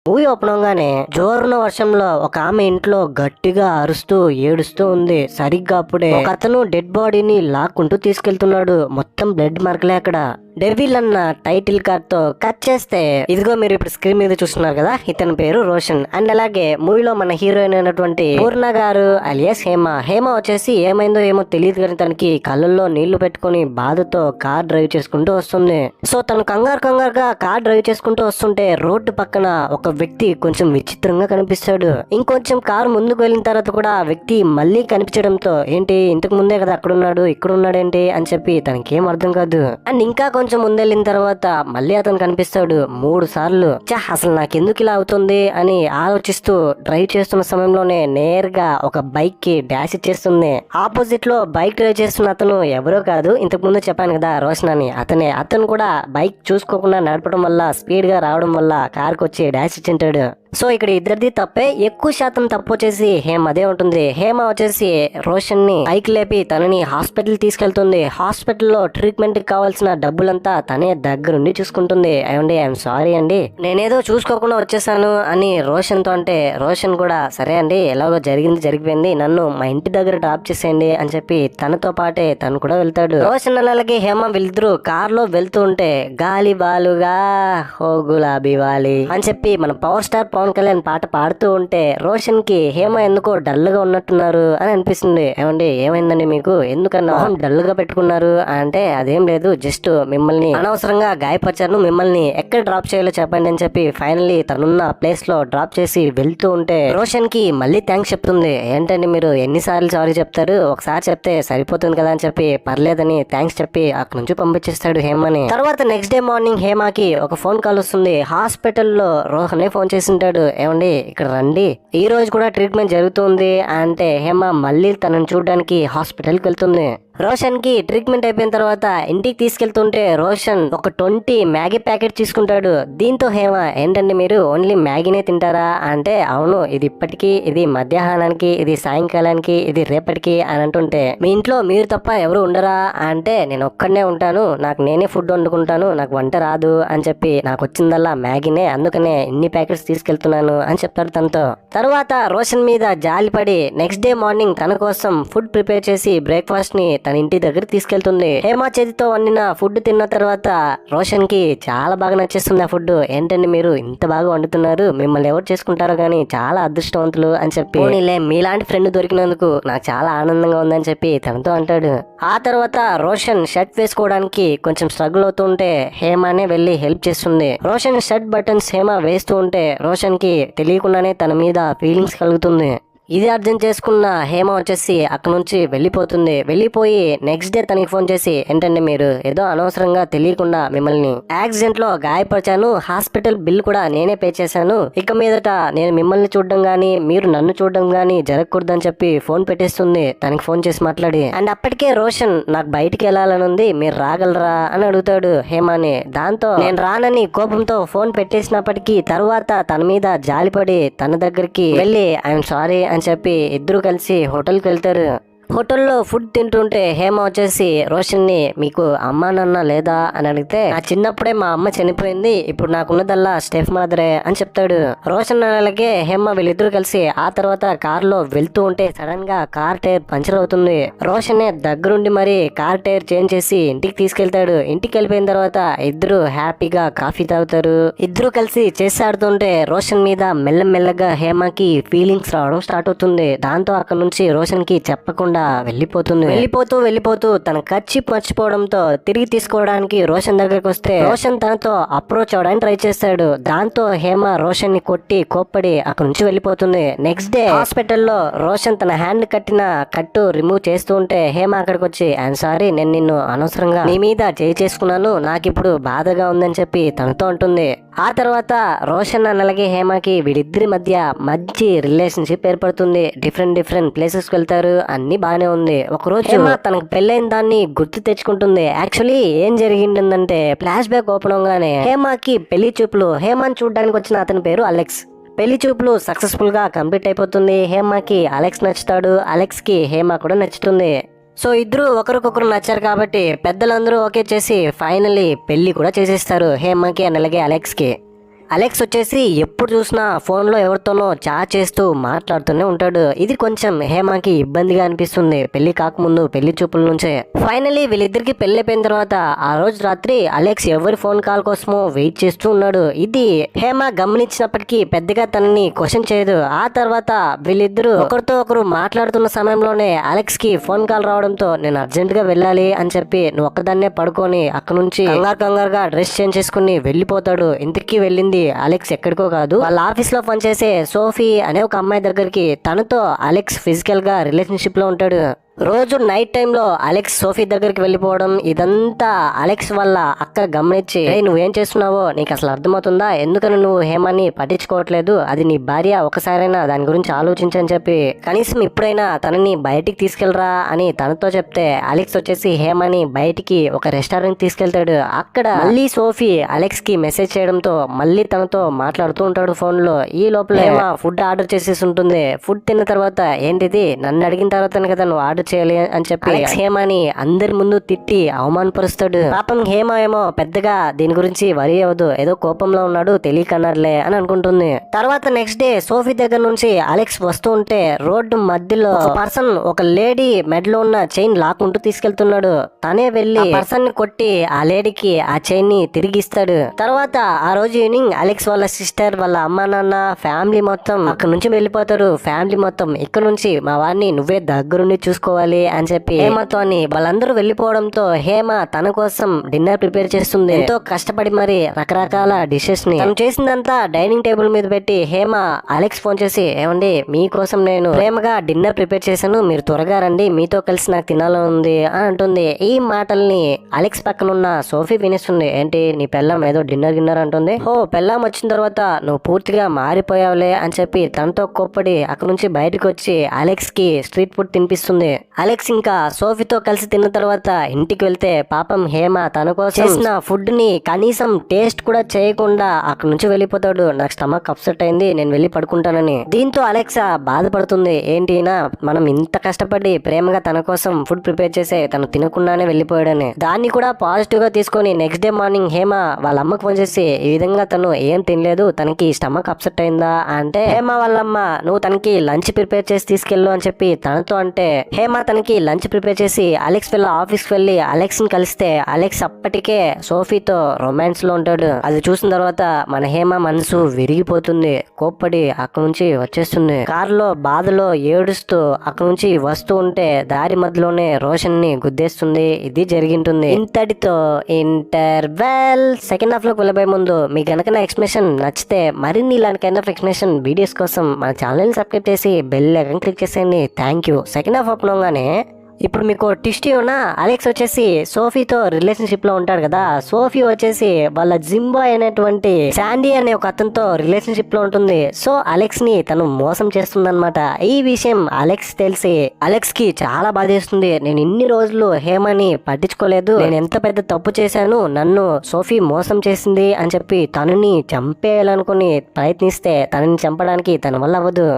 Movie open అవగానే జోరున వర్షంలో ఒక ఆమె ఇంట్లో గట్టిగా అరుస్తూ ఏడుస్తూ ఉంది. సరిగ్గా అప్పుడే ఒక అతను డెడ్ బాడీని లాక్కుంటూ తీసుకెళ్తున్నాడు. మొత్తం బ్లడ్ మార్కులే అక్కడ. డెవిల్ అన్న టైటిల్ కార్డ్ తో కట్ చేస్తే ఇదిగో మీరు ఇప్పుడు స్క్రీన్ మీద చూస్తున్నారు కదా, ఇతని పేరు రోషన్. అండ్ అలాగే మూవీలో మన హీరోయిన్ అయినటువంటి పూర్ణ గారు అలియాస్ హేమ వచ్చేసి ఏమైందో ఏమో తెలియదు కానీ తనకి కళ్ళల్లో నీళ్లు పెట్టుకుని బాధతో కార్ డ్రైవ్ చేసుకుంటూ వస్తుంది. సో తను కంగారుగా కార్ డ్రైవ్ చేసుకుంటూ వస్తుంటే రోడ్డు పక్కన ఒక వ్యక్తి కొంచెం విచిత్రంగా కనిపిస్తాడు. ఇంకొంచెం కారు ముందుకు వెళ్ళిన తర్వాత కూడా ఆ వ్యక్తి మళ్ళీ కనిపించడంతో ఏంటి ఇంతకు ముందే కదా అక్కడ ఉన్నాడు ఇక్కడ ఉన్నాడేంటి అని చెప్పి తనకేం అర్థం కాదు. అండ్ ఇంకా కొంచెం ముందెళ్ళిన తర్వాత మళ్ళీ అతను కనిపిస్తాడు 3 సార్లు. అసలు నాకెందుకు ఇలా అవుతుంది అని ఆలోచిస్తూ డ్రైవ్ చేస్తున్న సమయంలోనే నేరుగా ఒక బైక్ కి డాష్ ఇచ్చేస్తుంది. ఆపోజిట్ లో బైక్ డ్రైవ్ చేస్తున్న అతను ఎవరో కాదు, ఇంతకు ముందు చెప్పాను కదా రోషన్ అని, అతను కూడా బైక్ చూసుకోకుండా నడపడం వల్ల స్పీడ్ గా రావడం వల్ల కార్ కి వచ్చి డాష్ ఇచ్చింటాడు. సో ఇక్కడ ఇద్దరిది తప్పే, ఎక్కువ శాతం తప్పు వచ్చేసి అదే ఉంటుంది. హేమ వచ్చేసి రోషన్ ని బైక్ లేపి తనని హాస్పిటల్ తీసుకెళ్తుంది. హాస్పిటల్లో ట్రీట్మెంట్ కి కావాల్సిన డబ్బులంతా తనే దగ్గరుండి చూసుకుంటుంది. అయ్యండి ఐఎమ్ సారీ అండి, నేనేదో చూసుకోకుండా వచ్చేసాను అని రోషన్ తో అంటే రోషన్ కూడా సరే అండి ఎలాగో జరిగిపోయింది, నన్ను మా ఇంటి దగ్గర డ్రాప్ చేసేయండి అని చెప్పి తనతో పాటే తను కూడా వెళ్తాడు. రోషన్ అలాగే హేమ వీళ్ళిద్దరు కార్ లో వెళ్తూ ఉంటే గాలి బాలుగా ఓ గులాబీ వాలి అని చెప్పి మన పవర్ స్టార్ పవన్ కళ్యాణ్ పాట పాడుతూ ఉంటే రోషన్ కి హేమ ఎందుకో డల్ గా ఉన్నట్టున్నారు అని అనిపిస్తుంది. ఏమండి ఏమైందండి మీకు, ఎందుకన్నా డల్ గా పెట్టుకున్నారు అంటే అదేం లేదు, జస్ట్ మిమ్మల్ని అనవసరంగా గాయపరిచాను, మిమ్మల్ని ఎక్కడ డ్రాప్ చేయాలో చెప్పండి అని చెప్పి ఫైనల్లీ తనున్న ప్లేస్ లో డ్రాప్ చేసి వెళ్తూ ఉంటే రోషన్ కి మళ్ళీ థ్యాంక్స్ చెప్తుంది. ఏంటండి మీరు ఎన్నిసార్లు సారీ చెప్తారు, ఒకసారి చెప్తే సరిపోతుంది కదా అని చెప్పి పర్లేదని థ్యాంక్స్ చెప్పి అక్కడ నుంచి పంపించేస్తాడు హేమని. తర్వాత నెక్స్ట్ డే మార్నింగ్ హేమకి ఒక ఫోన్ కాల్ వస్తుంది. హాస్పిటల్లో రోహనే ఫోన్ చేసింటాడు, ఏమండి ఇక్కడ రండి, ఈ రోజు కూడా ట్రీట్మెంట్ జరుగుతుంది అంటే హేమ మళ్ళీ తనని చూడడానికి హాస్పిటల్ కి వెళ్తుంది. రోషన్ కి ట్రీట్మెంట్ అయిపోయిన తర్వాత ఇంటికి తీసుకెళ్తుంటే రోషన్ ఒక 20 మ్యాగీ ప్యాకెట్ తీసుకుంటాడు. దీంతో హేమ ఏంటండి మీరు ఓన్లీ మ్యాగీనే తింటారా అంటే అవును, ఇది ఇప్పటికీ, ఇది మధ్యాహ్నానికి, ఇది సాయంకాలానికి, ఇది రేపటికి అని అంటుంటే మీ ఇంట్లో మీరు తప్ప ఎవరు ఉండరా అంటే నేను ఒక్కడనే ఉంటాను, నాకు నేనే ఫుడ్ వండుకుంటాను, నాకు వంట రాదు అని చెప్పి నాకు వచ్చిందల్లా మ్యాగీనే, అందుకనే ఇన్ని ప్యాకెట్స్ తీసుకెళ్తున్నాను అని చెప్తాడు తనతో. తర్వాత రోషన్ మీద జాలిపడి నెక్స్ట్ డే మార్నింగ్ తన కోసం ఫుడ్ ప్రిపేర్ చేసి బ్రేక్ఫాస్ట్ ని తన ఇంటి దగ్గర తీసుకెళ్తుంది. హేమ చేతితో వండిన ఫుడ్ తిన్న తర్వాత రోషన్ కి చాలా బాగా నచ్చేస్తుంది ఆ ఫుడ్. ఏంటండి మీరు ఇంత బాగా వండుతున్నారు, మిమ్మల్ని ఎవరు చేసుకుంటారో గానీ చాలా అదృష్టవంతులు అని చెప్పి మీలాంటి ఫ్రెండ్ దొరికినందుకు నాకు చాలా ఆనందంగా ఉందని చెప్పి తనతో అంటాడు. ఆ తర్వాత రోషన్ షర్ట్ వేసుకోవడానికి కొంచెం స్ట్రగుల్ అవుతుంటే హేమనే వెళ్లి హెల్ప్ చేస్తుంది. రోషన్ షర్ట్ బటన్స్ హేమ వేస్తూ ఉంటే రోషన్ కి తెలియకుండానే తన మీద ఫీలింగ్స్ కలుగుతుంది. ఇది అర్థం చేసుకున్న హేమ వచ్చేసి అక్కడ నుంచి వెళ్ళిపోయి నెక్స్ట్ డే తనకి ఫోన్ చేసి ఏంటంటే మీరు ఏదో అనవసరంగా తెలియకుండా మిమ్మల్ని యాక్సిడెంట్ లో గాయపరిచాను, హాస్పిటల్ బిల్ కూడా నేనే పే చేశాను, ఇక మీదట నేను మిమ్మల్ని చూడడం గానీ మీరు నన్ను చూడడం గానీ జరగకూడదని చెప్పి ఫోన్ పెట్టేస్తుంది తనకి ఫోన్ చేసి మాట్లాడి. అండ్ అప్పటికే రోషన్ నాకు బయటికి వెళ్ళాలని ఉంది, మీరు రాగలరా అని అడుగుతాడు హేమని. దాంతో నేను రానని కోపంతో ఫోన్ పెట్టేసినప్పటికీ తర్వాత తన మీద జాలిపడి తన దగ్గరికి వెళ్ళి ఐఎమ్ సారీ అని చెప్పి ఇద్దరు కలిసి హోటల్కి వెళ్తారు. హోటల్లో ఫుడ్ తింటుంటే హేమ వచ్చేసి రోషన్ ని మీకు అమ్మా నాన్న లేదా అని అడిగితే నా చిన్నప్పుడే మా అమ్మ చనిపోయింది, ఇప్పుడు నాకున్నదల్లా స్టెఫ్ మదరే అని చెప్తాడు. రోషన్ అలాగే హేమ వీళ్ళిద్దరు కలిసి ఆ తర్వాత కార్ లో వెళ్తూ ఉంటే సడన్ గా కార్ టైర్ పంచర్ అవుతుంది. రోషన్ దగ్గరుండి మరి కార్ టైర్ చేంజ్ చేసి ఇంటికి తీసుకెళ్తాడు. ఇంటికి వెళ్ళిపోయిన తర్వాత ఇద్దరు హ్యాపీగా కాఫీ తాగుతారు. ఇద్దరు కలిసి చేసి ఆడుతుంటే రోషన్ మీద మెల్లమెల్లగా హేమకి ఫీలింగ్స్ రావడం స్టార్ట్ అవుతుంది. దాంతో అక్కడ నుంచి రోషన్ కి చెప్పకుండా వెళ్ళిపోతూ తన కర్చీఫ్ మర్చిపోవడంతో తిరిగి తీసుకోవడానికి రోషన్ దగ్గరకు వస్తే రోషన్ తనతో అప్రోచ్ అవడానికి ట్రై చేస్తాడు. దాంతో హేమ రోషన్ ని కొట్టి కోప్పడి అక్కడ నుంచి వెళ్ళిపోతుంది. నెక్స్ట్ డే హాస్పిటల్లో రోషన్ తన హ్యాండ్ కట్టిన కట్టు రిమూవ్ చేస్తూ ఉంటే హేమ అక్కడికి వచ్చి ఐఎమ్ సారీ, నేను నిన్ను అనవసరంగా నీ మీద చేయి చేసుకున్నాను, నాకు ఇప్పుడు బాధగా ఉందని చెప్పి తనతో అంటుంది. ఆ తర్వాత రోషన్ అలాగే హేమకి వీడిద్దరి మధ్య మంచి రిలేషన్షిప్ ఏర్పడుతుంది. డిఫరెంట్ ప్లేసెస్ కి వెళ్తారు, అన్ని బానే ఉంది. ఒక రోజు హేమ తనకు పెళ్ళైన దాన్ని గుర్తు తెచ్చుకుంటుంది. యాక్చువల్లీ ఏం జరిగిందంటే ఫ్లాష్ బ్యాక్ ఓపెన్ అవగానే హేమకి పెళ్లి చూపులు, హేమని చూడడానికి వచ్చిన అతని పేరు అలెక్స్. పెళ్లి చూపులు సక్సెస్ఫుల్ గా కంప్లీట్ అయిపోతుంది. హేమకి అలెక్స్ నచ్చుతాడు, అలెక్స్ కి హేమ కూడా నచ్చుతుంది. సో ఇద్దరు ఒకరికొకరు నచ్చారు కాబట్టి పెద్దలందరూ ఓకే చేసి ఫైనల్లీ పెళ్లి కూడా చేసేస్తారు హేమకి అండ్ అలాగే అలెక్స్ కి. అలెక్స్ వచ్చేసి ఎప్పుడు చూసినా ఫోన్ లో ఎవరితోనో చాట్ చేస్తూ మాట్లాడుతూనే ఉంటాడు. ఇది కొంచెం హేమకి ఇబ్బందిగా అనిపిస్తుంది పెళ్లి కాకముందు పెళ్లి చూపుల నుంచే. ఫైనలీ వీళ్ళిద్దరికి పెళ్లి అయిపోయిన తర్వాత ఆ రోజు రాత్రి అలెక్స్ ఎవరి ఫోన్ కాల్ కోసమో వెయిట్ చేస్తూ ఉన్నాడు. ఇది హేమ గమనించినప్పటికీ పెద్దగా తనని క్వశ్చన్ చేయదు. ఆ తర్వాత వీళ్ళిద్దరూ ఒకరితో ఒకరు మాట్లాడుతున్న సమయంలోనే అలెక్స్ కి ఫోన్ కాల్ రావడంతో నేను అర్జెంట్ గా వెళ్ళాలి అని చెప్పి నువ్వు ఒక్కదాన్నే పడుకొని అక్కడ నుంచి కంగారుగా డ్రెస్ చేంజ్ చేసుకుని వెళ్ళిపోతాడు. ఇంటికి వెళ్ళింది అలెక్స్ ఎక్కడికో కాదు, వాళ్ళ ఆఫీస్ లో పనిచేసే సోఫీ అనే ఒక అమ్మాయి దగ్గరికి. తనతో అలెక్స్ ఫిజికల్ గా రిలేషన్షిప్ లో ఉంటాడు. రోజు నైట్ టైంలో అలెక్స్ సోఫీ దగ్గరికి వెళ్ళిపోవడం ఇదంతా అలెక్స్ వల్ల అక్క గమనించి నువ్వేం చేస్తున్నావో నీకు అసలు అర్థమవుతుందా, ఎందుకని నువ్వు హేమాని పట్టించుకోవట్లేదు, అది నీ భార్య, ఒకసారైనా దాని గురించి ఆలోచించని చెప్పి కనీసం ఇప్పుడైనా తనని బయటికి తీసుకెళ్లరా అని తనతో చెప్తే అలెక్స్ వచ్చేసి హేమాని బయటికి ఒక రెస్టారెంట్ తీసుకెళ్తాడు. అక్కడ మళ్ళీ సోఫీ అలెక్స్ కి మెసేజ్ చేయడంతో మళ్ళీ తనతో మాట్లాడుతూ ఉంటాడు ఫోన్ లో. ఈ లోపల హేమ ఫుడ్ ఆర్డర్ చేసేసి ఉంటుంది. ఫుడ్ తిన్న తర్వాత ఏంటిది నన్ను అడిగిన తర్వాతనే కదా నువ్వు ఆర్డర్ చేయాలి అని చెప్పి హేమని అందరి ముందు తిట్టి అవమానపరుస్తాడు. పాపం హేమ ఏమో పెద్దగా దీని గురించి వరి అవ్వదు, ఏదో కోపంలో ఉన్నాడు తెలియకన్నారులే అని అనుకుంటుంది. తర్వాత నెక్స్ట్ డే సోఫీ దగ్గర నుంచి అలెక్స్ వస్తూ ఉంటే రోడ్డు మధ్యలో పర్సన్ ఒక లేడీ మెడలో ఉన్న చైన్ లాక్కుంటూ తీసుకెళ్తున్నాడు. తనే వెళ్లి పర్సన్ ని కొట్టి ఆ లేడీకి ఆ చైన్ ని తిరిగిస్తాడు. తర్వాత ఆ రోజు ఈవినింగ్ అలెక్స్ వాళ్ళ సిస్టర్ వాళ్ళ అమ్మ నాన్న ఫ్యామిలీ మొత్తం అక్కడ నుంచి వెళ్ళిపోతారు. ఫ్యామిలీ మొత్తం ఇక్కడ నుంచి మా వారిని నువ్వే దగ్గరుండి చూసుకోవాలి అని చెప్పి హేమతో అని వాళ్ళందరూ వెళ్ళిపోవడంతో హేమ తన కోసం డిన్నర్ ప్రిపేర్ చేస్తుంది. ఎంతో కష్టపడి మరి రకరకాల డిషెస్ ని తను చేసిందంతా డైనింగ్ టేబుల్ మీద పెట్టి హేమ అలెక్స్ ఫోన్ చేసి ఏమండి మీకోసం నేను ప్రేమగా డిన్నర్ ప్రిపేర్ చేశాను, మీరు త్వరగా రండి, మీతో కలిసి నాకు తినాలని ఉంది అని అంటుంది. ఈ మాటల్ని అలెక్స్ పక్కన ఉన్న సోఫీ వినిస్తుంది. ఏంటి నీ పెళ్ళం ఏదో డిన్నర్ అంటుంది, ఓ పెళ్ళం వచ్చిన తర్వాత నువ్వు పూర్తిగా మారిపోయావులే అని చెప్పి తనతో కోప్పడి అక్కడ నుంచి బయటకు వచ్చి అలెక్స్ కి స్ట్రీట్ ఫుడ్ తినిపిస్తుంది. అలెక్స్ ఇంకా సోఫీతో కలిసి తిన్న తర్వాత ఇంటికి వెళ్తే పాపం హేమ తన కోసం చేసిన ఫుడ్ ని కనీసం టేస్ట్ కూడా చేయకుండా అక్కడ నుంచి వెళ్ళిపోతాడు. నాకు స్టమక్ అప్సెట్ అయింది, నేను వెళ్ళి పడుకుంటానని. దీంతో అలెక్సా బాధపడుతుంది. ఏంటినా మనం ఇంత కష్టపడి ప్రేమగా తన కోసం ఫుడ్ ప్రిపేర్ చేసే తను తినకుండానే వెళ్ళిపోయాడని. దాన్ని కూడా పాజిటివ్ గా తీసుకొని నెక్స్ట్ డే మార్నింగ్ హేమ వాళ్ళ అమ్మకు ఫోన్ చేసి ఈ విధంగా తను ఏం తినలేదు, తనకి స్టమక్ అప్సెట్ అయిందా అంటే హేమ వాళ్ళమ్మ నువ్వు తనకి లంచ్ ప్రిపేర్ చేసి తీసుకెళ్ళు అని చెప్పి తనతో అంటే హేమ తనకి లంచ్ ప్రిపేర్ చేసి అలెక్స్ వెళ్ళి ఆఫీస్కి వెళ్ళి అలెక్స్ ని కలిస్తే అలెక్స్ అప్పటికే సోఫీతో రొమాన్స్ లో ఉంటాడు. అది చూసిన తర్వాత మన హేమ మనసు విరిగిపోతుంది. కోప్పడి అక్కడ నుంచి వచ్చేస్తుంది. కారులో బాధలో ఏడుస్తూ అక్కడ నుంచి వస్తూ ఉంటే దారి మధ్యలోనే రోషన్ ని గుద్దేస్తుంది. ఇది జరిగింటుంది. ఇంతటితో ఇంటర్వెల్. సెకండ్ హాఫ్ లోకి వెళ్ళబోయే ముందు మీకు గనక నా ఎక్స్ప్లెనేషన్ నచ్చితే మరిన్ని ఇలాంటి కైండ్ ఆఫ్ ఎక్స్ప్లెనేషన్ వీడియోస్ కోసం మన ఛానల్ సబ్స్క్రైబ్ చేసి బెల్ ఐకాన్ క్లిక్ చేసేయండి. Thank you. Second half open ఇప్పుడు మీకు టిస్ట్ ఉన్నా అలెక్స్ వచ్చేసి సోఫీతో రిలేషన్షిప్ లో ఉంటాడు కదా. సోఫీ వచ్చేసి వాళ్ళ జింబాయ్ అనేటువంటి శాండీ అనే ఒక అతనితో రిలేషన్షిప్ లో ఉంటుంది. సో అలెక్స్ ని తను మోసం చేస్తుంది అనమాట. ఈ విషయం అలెక్స్ తెలిసి అలెక్స్ కి చాలా బాధేస్తుంది. నేను ఇన్ని రోజులు హేమని పట్టించుకోలేదు, నేను ఎంత పెద్ద తప్పు చేశాను, నన్ను సోఫీ మోసం చేసింది అని చెప్పి తనని చంపేయాలనుకుని ప్రయత్నిస్తే తనని చంపడానికి తన వల్ల అవ్వదు.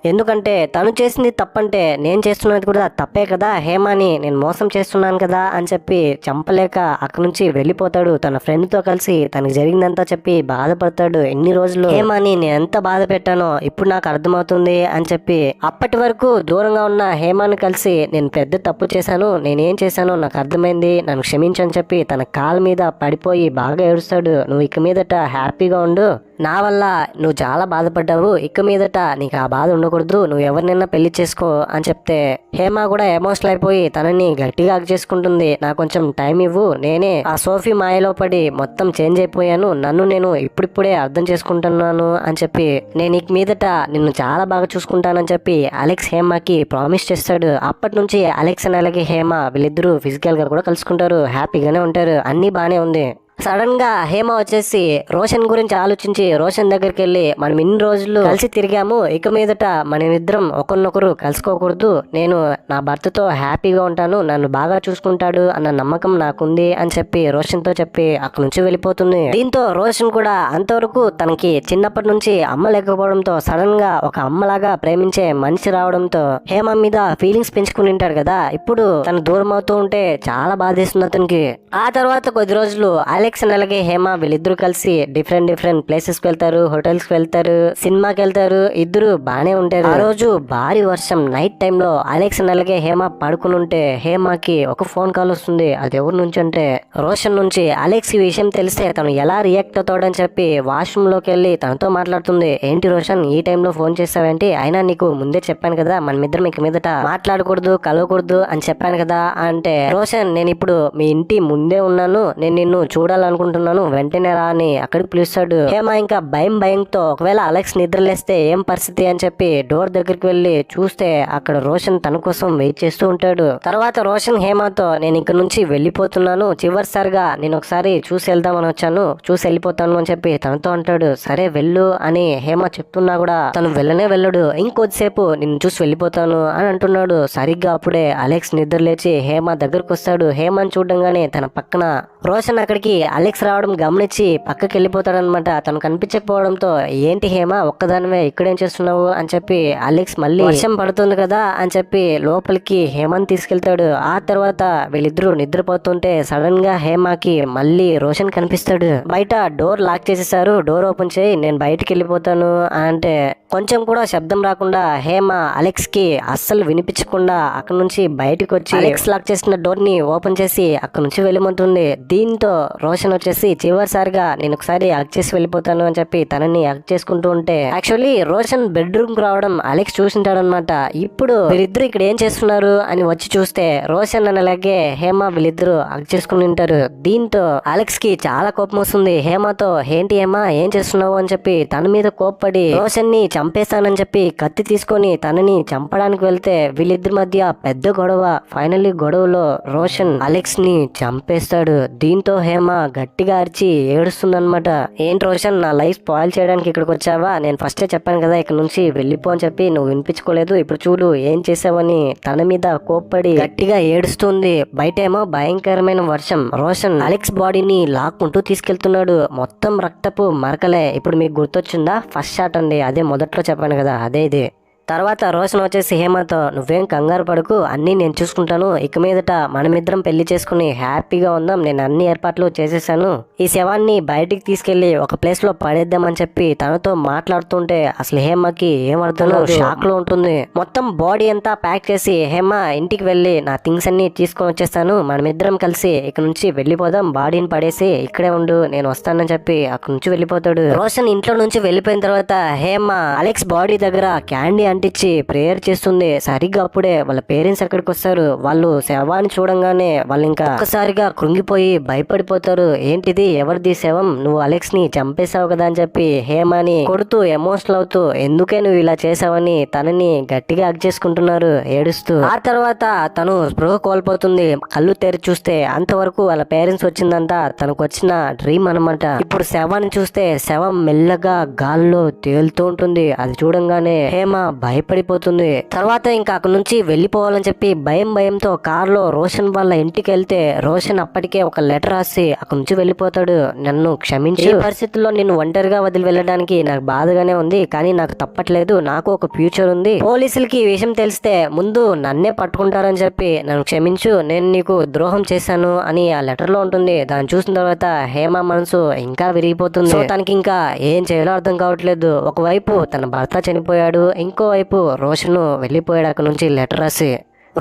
ఎందుకంటే తను చేసింది తప్పంటే నేను చేస్తున్నది కూడా తప్పే కదా, హేమాని నేను మోసం చేస్తున్నాను కదా అని చెప్పి చంపలేక అక్కడి నుంచి వెళ్ళిపోతాడు. తన ఫ్రెండ్ తో కలిసి తనకు జరిగిందంతా చెప్పి బాధపడతాడు. ఎన్ని రోజులు హేమాని నేను ఎంత బాధ పెట్టానో ఇప్పుడు నాకు అర్థమవుతుంది అని చెప్పి అప్పటి వరకు దూరంగా ఉన్న హేమాని కలిసి నేను పెద్ద తప్పు చేశాను, నేనేం చేశానో నాకు అర్థమైంది, నన్ను క్షమించని చెప్పి తన కాళ్ళ మీద పడిపోయి బాగా ఏడుస్తాడు. నువ్వు ఇక మీదట హ్యాపీగా ఉండు, నా వల్ల నువ్వు చాలా బాధపడ్డావు, ఇక మీదట నీకు ఆ బాధ ఉండకూడదు, నువ్వు ఎవరినైనా పెళ్లి చేసుకో అని చెప్తే హేమ కూడా ఎమోషనల్ అయిపోయి తనని గట్టిగా హగ్ చేసుకుంటుంది. నాకు కొంచెం టైం ఇవ్వు, నేనే ఆ సోఫీ మాయలో పడి మొత్తం చేంజ్ అయిపోయాను, నన్ను నేను ఇప్పుడిప్పుడే అర్థం చేసుకుంటున్నాను అని చెప్పి నేను ఇక మీదట నిన్ను చాలా బాగా చూసుకుంటానని చెప్పి అలెక్స్ హేమకి ప్రామిస్ చేస్తాడు. అప్పటి నుంచి అలెక్స్ అండ్ అలాగే హేమ వీళ్ళిద్దరూ ఫిజికల్ గా కూడా కలుసుకుంటారు, హ్యాపీగానే ఉంటారు, అన్ని బానే ఉంది. సడన్ గా హేమ వచ్చేసి రోషన్ గురించి ఆలోచించి రోషన్ దగ్గరికి వెళ్ళి మనం ఇన్ని రోజులు కలిసి తిరిగాము, ఇక మీదట మనమిద్దరం ఒకరినొకరు కలుసుకోకూడదు, నేను నా భర్తతో హ్యాపీగా ఉంటాను, నన్ను బాగా చూసుకుంటాడు అన్న నమ్మకం నాకుంది అని చెప్పి రోషన్ తో చెప్పి అక్కడి నుంచి వెళ్ళిపోతుంది. దీంతో రోషన్ కూడా అంతవరకు తనకి చిన్నప్పటి నుంచి అమ్మ లేకపోవడంతో సడన్ గా ఒక అమ్మలాగా ప్రేమించే మనిషి రావడంతో హేమ మీద ఫీలింగ్స్ పెంచుకుని ఉంటాడు కదా. ఇప్పుడు తను దూరం అవుతూ ఉంటే చాలా బాధేస్తుంది అతనికి. ఆ తర్వాత కొద్ది రోజులు అలెక్స్ అండ్ అలాగే హేమ వీళ్ళిద్దరూ కలిసి డిఫరెంట్ ప్లేసెస్ కి వెళ్తారు, హోటల్స్ కి వెళ్తారు, సినిమాకి వెళ్తారు. ఇద్దరు బానే ఉంటారు. ఆ రోజు భారీ వర్షం నైట్ టైమ్ లో అలెక్స్ అండ్ అలాగే హేమ పడుకుని ఉంటే హేమకి ఒక ఫోన్ కాల్ వస్తుంది. అది ఎవరి నుంచి అంటే రోషన్ నుంచి. అలెక్స్ ఈ విషయం తెలిస్తే తను ఎలా రియాక్ట్ అవుతాడని చెప్పి వాష్రూమ్ లోకి వెళ్ళి తనతో మాట్లాడుతుంది. ఏంటి రోషన్ ఈ టైంలో ఫోన్ చేసావేంటి? అయినా నీకు ముందే చెప్పాను కదా మనమిద్దరం ఇక మీదట మాట్లాడకూడదు, కలవకూడదు అని చెప్పాను కదా అంటే, రోషన్ నేను ఇప్పుడు మీ ఇంటి ముందే ఉన్నాను, నేను నిన్ను చూడాలనుకుంటున్నాను, వెంటనే రా అని అక్కడికి పిలుస్తాడు. హేమ ఇంకా భయంతో ఒకవేళ అలెక్స్ నిద్రలేస్తే ఏం పరిస్థితి అని చెప్పి డోర్ దగ్గరికి వెళ్ళి చూస్తే అక్కడ రోషన్ తన కోసం వెయిట్ చేస్తూ ఉంటాడు. తర్వాత రోషన్ హేమతో నేను ఇక్కడ నుంచి వెళ్ళిపోతున్నాను, చివరిసారిగా నేను ఒకసారి చూసి వెళ్దామని వచ్చాను, చూసి వెళ్ళిపోతాను అని చెప్పి తనతో అంటాడు. సరే వెళ్ళు అని హేమ చెప్తున్నా కూడా తను వెళ్ళడు. ఇంకొద్దిసేపు నిన్ను చూసి వెళ్ళిపోతాను అని అంటున్నాడు. సరిగ్గా అప్పుడే అలెక్స్ నిద్ర లేచి హేమ దగ్గరకు వస్తాడు. హేమని చూడంగానే తన పక్కన రోషన్ అక్కడికి అలెక్స్ రావడం గమనించి పక్కకి వెళ్ళిపోతాడనమాట. తను కనిపించకపోవడంతో ఏంటి హేమ ఒక్కదానివే ఇక్కడేం చేస్తున్నావు అని చెప్పి అలెక్స్ మళ్ళీ వర్షం పడుతుంది కదా అని చెప్పి లోపలికి హేమని తీసుకెళ్తాడు. ఆ తర్వాత వీళ్ళిద్దరూ నిద్రపోతుంటే సడన్ గా హేమకి మళ్ళీ రోషన్ కనిపిస్తాడు. బయట డోర్ లాక్ చేసేసారు, డోర్ ఓపెన్ చేయి నేను బయటికి వెళ్ళిపోతాను అంటే కొంచెం కూడా శబ్దం రాకుండా హేమ అలెక్స్ కి అస్సలు వినిపించకుండా అక్కడ నుంచి బయటకు వచ్చి అలెక్స్ లాక్ చేసిన డోర్ ని ఓపెన్ చేసి అక్కడ నుంచి వెళ్ళిపోతుంది. దీంతో రోషన్ వచ్చేసి చివరిసారిగా నేను ఒకసారి హగ్ చేసి వెళ్ళిపోతాను అని చెప్పి తనని హగ్ చేసుకుంటూ ఉంటే యాక్చువల్లీ రోషన్ బెడ్రూమ్ కు రావడం అలెక్స్ చూసింటాడు అనమాట. ఇప్పుడు వీళ్ళిద్దరు ఇక్కడ ఏం చేస్తున్నారు అని వచ్చి చూస్తే రోషన్ అని అలాగే హేమ వీళ్ళిద్దరు హగ్ చేసుకుని ఉంటారు. దీంతో అలెక్స్ కి చాలా కోపం వస్తుంది. హేమతో ఏంటి హేమ ఏం చేస్తున్నావు అని చెప్పి తన మీద కోప్పడి రోషన్ ని చంపేస్తానని చెప్పి కత్తి తీసుకొని తనని చంపడానికి వెళ్తే వీళ్ళిద్దరి మధ్య పెద్ద గొడవ. ఫైనల్లీ గొడవలో రోషన్ అలెక్స్ ని చంపేస్తాడు. దీంతో హేమ గట్టిగా అరిచి ఏడుస్తుందన్నమాట. ఏంటి రోషన్ నా లైఫ్ స్పాయిల్ చేయడానికి ఇక్కడికి వచ్చావా? నేను ఫస్టే చెప్పాను కదా ఇక్కడ నుంచి వెళ్ళిపో అని చెప్పి, నువ్వు వినిపించుకోలేదు, ఇప్పుడు చూడు ఏం చేసావని తన మీద కోప్పడి గట్టిగా ఏడుస్తుంది. బయటేమో భయంకరమైన వర్షం. రోషన్ అలెక్స్ బాడీని లాక్కుంటూ తీసుకెళ్తున్నాడు. మొత్తం రక్తపు మరకలే. ఇప్పుడు మీకు గుర్తొచ్చిందా? ఫస్ట్ షాట్ అండి, అదే మొదట్లో చెప్పాను కదా అదే ఇది. తర్వాత రోషన్ వచ్చేసి హేమతో నువ్వేం కంగారు పడకు, అన్నీ నేను చూసుకుంటాను, ఇక మీదట మనమిద్దరం పెళ్లి చేసుకుని హ్యాపీగా ఉందాం, నేను అన్ని ఏర్పాట్లు చేసేసాను, ఈ శవాన్ని బయటికి తీసుకెళ్లి ఒక ప్లేస్ లో పడేద్దామని చెప్పి తనతో మాట్లాడుతుంటే అసలు హేమకి ఏమర్థం షాక్ లో ఉంటుంది. మొత్తం బాడీ అంతా ప్యాక్ చేసి హేమ ఇంటికి వెళ్ళి నా థింగ్స్ అన్ని తీసుకొని వచ్చేస్తాను, మనమిద్దరం కలిసి ఇక్కడ నుంచి వెళ్ళిపోదాం, బాడీని పడేసి ఇక్కడే ఉండు నేను వస్తానని చెప్పి అక్కడ నుంచి వెళ్ళిపోతాడు. రోషన్ ఇంట్లో నుంచి వెళ్ళిపోయిన తర్వాత హేమ అలెక్స్ బాడీ దగ్గర క్యాండీ అంటించి ప్రేయర్ చేస్తుంది. సరిగ్గా అప్పుడే వాళ్ళ పేరెంట్స్ అక్కడికి వస్తారు. వాళ్ళు శవాన్ని చూడంగానే వాళ్ళు ఇంకా ఒక్కసారిగా కృంగిపోయి భయపడిపోతారు. ఏంటిది, ఎవరిది శవం, నువ్వు అలెక్స్ ని చంపేశావు కదా అని చెప్పి హేమని కొడుతూ ఎమోషనల్ అవుతూ ఎందుకే నువ్వు ఇలా చేసావని తనని గట్టిగా హగ్ చేసుకుంటున్నారు ఏడుస్తూ. ఆ తర్వాత తను స్పృహ కోల్పోతుంది. కళ్ళు తెరిచి చూస్తే అంతవరకు వాళ్ళ పేరెంట్స్ వచ్చిందంతా తనకు వచ్చిన డ్రీమ్ అనమాట. ఇప్పుడు శవాన్ని చూస్తే శవం మెల్లగా గాల్లో తేలుతూ ఉంటుంది. అది చూడంగానే హేమ భయపడిపోతుంది. తర్వాత ఇంకా అక్కడ నుంచి వెళ్ళిపోవాలని చెప్పి భయంతో కారులో రోషన్ వాళ్ళ ఇంటికి వెళ్తే రోషన్ అప్పటికే ఒక లెటర్ రాసి అక్కడ నుంచి వెళ్ళిపోతాడు. నన్ను క్షమించు, ఈ పరిస్థితుల్లో నిన్ను ఒంటరిగా వదిలి వెళ్ళడానికి నాకు బాధగానే ఉంది, కానీ నాకు తప్పట్లేదు, నాకు ఒక ఫ్యూచర్ ఉంది, పోలీసులకి ఈ విషయం తెలిస్తే ముందు నన్నే పట్టుకుంటారని చెప్పి నన్ను క్షమించు, నేను నీకు ద్రోహం చేశాను అని ఆ లెటర్ లో ఉంటుంది. దాన్ని చూసిన తర్వాత హేమ మనసు ఇంకా విరిగిపోతుంది. సో తనకి ఇంకా ఏం చేయాలో అర్థం కావట్లేదు. ఒకవైపు తన భర్త చనిపోయాడు, ఇంకోవైపు రోషన్ వెళ్ళిపోయాడు అక్కడ నుంచి లెటర్ రాసి.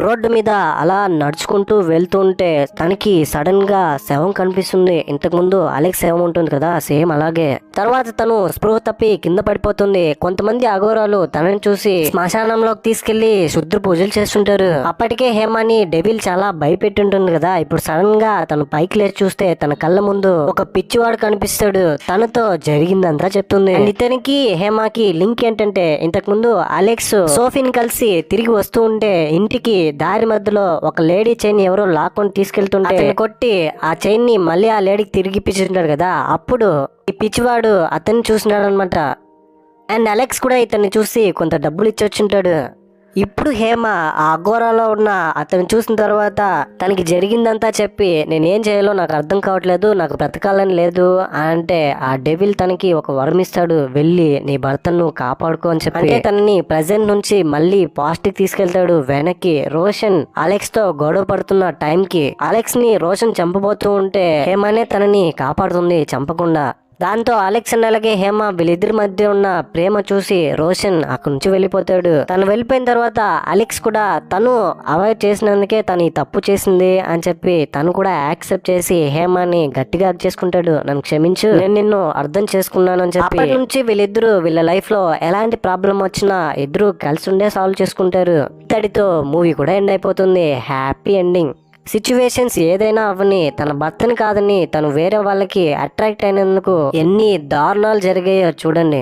రోడ్డు మీద అలా నడుచుకుంటూ వెళ్తుంటే తనకి సడన్ గా శవం కనిపిస్తుంది. ఇంతకుముందు అలెక్స్ శవం ఉంటుంది కదా సేమ్ అలాగే. తర్వాత తను స్పృహ తప్పి కింద పడిపోతుంది. కొంతమంది అఘోరాలు తనని చూసి శ్మశానంలోకి తీసుకెళ్లి శుద్ర పూజలు చేస్తుంటారు. అప్పటికే హేమని డెవిల్ చాలా భయపెట్టి ఉంటుంది కదా. ఇప్పుడు సడన్ గా తను పైకి లేచి చూస్తే తన కళ్ళ ముందు ఒక పిచ్చివాడు కనిపిస్తాడు. తనతో జరిగిందంతా చెప్తుంది. ఇతనికి హేమకి లింక్ ఏంటంటే ఇంతకు ముందు అలెక్స్ సోఫీని కలిసి తిరిగి వస్తూ ఉంటే ఇంటికి దారి మధ్యలో ఒక లేడీ చైన్ ఎవరో లాక్కొని తీసుకెళ్తుంటే కొట్టి ఆ చైన్ ని మళ్ళీ ఆ లేడీకి తిరిగి ఇప్పించుంటాడు కదా. అప్పుడు ఈ పిచ్చివాడు అతన్ని చూసినాడు అనమాట. అండ్ అలెక్స్ కూడా ఇతన్ని చూసి కొంత డబ్బులు ఇచ్చి వచ్చింటాడు. ఇప్పుడు హేమ ఆ అఘోరాలో ఉన్న అతను చూసిన తర్వాత తనకి జరిగిందంతా చెప్పి నేనేం చేయాలో నాకు అర్థం కావట్లేదు, నాకు బ్రతకాలని లేదు అంటే ఆ డెవిల్ తనకి ఒక వరం ఇస్తాడు, వెళ్ళి నీ భర్తను కాపాడుకో అని చెప్పి. అంటే తనని ప్రెజెంట్ నుంచి మళ్ళీ పాస్ట్ కి తీసుకెళ్తాడు వెనక్కి. రోషన్ అలెక్స్ తో గొడవ పడుతున్న టైంకి అలెక్స్ ని రోషన్ చంపబోతూ ఉంటే హేమనే తనని కాపాడుతుంది చంపకుండా. దాంతో అలెక్స్ అండ్ అలాగే హేమ వీళ్ళిద్దరి మధ్య ఉన్న ప్రేమ చూసి రోషన్ అక్కడి నుంచి వెళ్ళిపోతాడు. తను వెళ్ళిపోయిన తర్వాత అలెక్స్ కూడా తను అవాయిడ్ చేసినందుకే తను ఈ తప్పు చేసింది అని చెప్పి తను కూడా యాక్సెప్ట్ చేసి హేమని గట్టిగా హగ్ చేసుకుంటాడు. నన్ను క్షమించు, నేను నిన్ను అర్థం చేసుకున్నాను అని చెప్పి. అప్పటి నుంచి వీళ్ళిద్దరూ వీళ్ళ లైఫ్ లో ఎలాంటి ప్రాబ్లం వచ్చినా ఇద్దరు కలిసి ఉండే సాల్వ్ చేసుకుంటారు. ఇతడితో మూవీ కూడా ఎండ్ అయిపోతుంది. Happy ending. సిచ్యువేషన్స్ ఏదైనా అవని తన భర్తని కాదని తను వేరే వాళ్ళకి అట్రాక్ట్ అయినందుకు ఎన్ని దారుణాలు జరిగాయో చూడండి.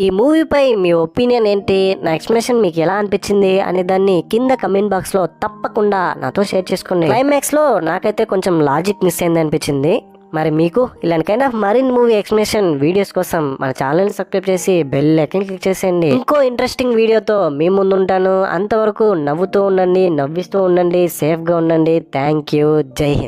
ఈ మూవీపై మీ ఒపీనియన్ ఏంటి, నా ఎక్స్ప్లెనేషన్ మీకు ఎలా అనిపించింది అనే దాన్ని కింద కమెంట్ బాక్స్ లో తప్పకుండా నాతో షేర్ చేసుకోండి. క్లైమాక్స్ లో నాకైతే కొంచెం లాజిక్ మిస్ అయింది అనిపించింది. మరి మీకు ఇలాంటికైనా మరిన్ని మూవీ ఎక్స్ప్లెనేషన్ వీడియోస్ కోసం మన ఛానల్ ని సబ్స్క్రైబ్ చేసి బెల్ ఐకాన్ క్లిక్ చేసేయండి. ఇంకో ఇంట్రెస్టింగ్ వీడియోతో మీ ముందు ఉంటాను. అంతవరకు నవ్వుతూ ఉండండి, నవ్విస్తూ ఉండండి, సేఫ్ గా ఉండండి. Thank you. జై హింద్.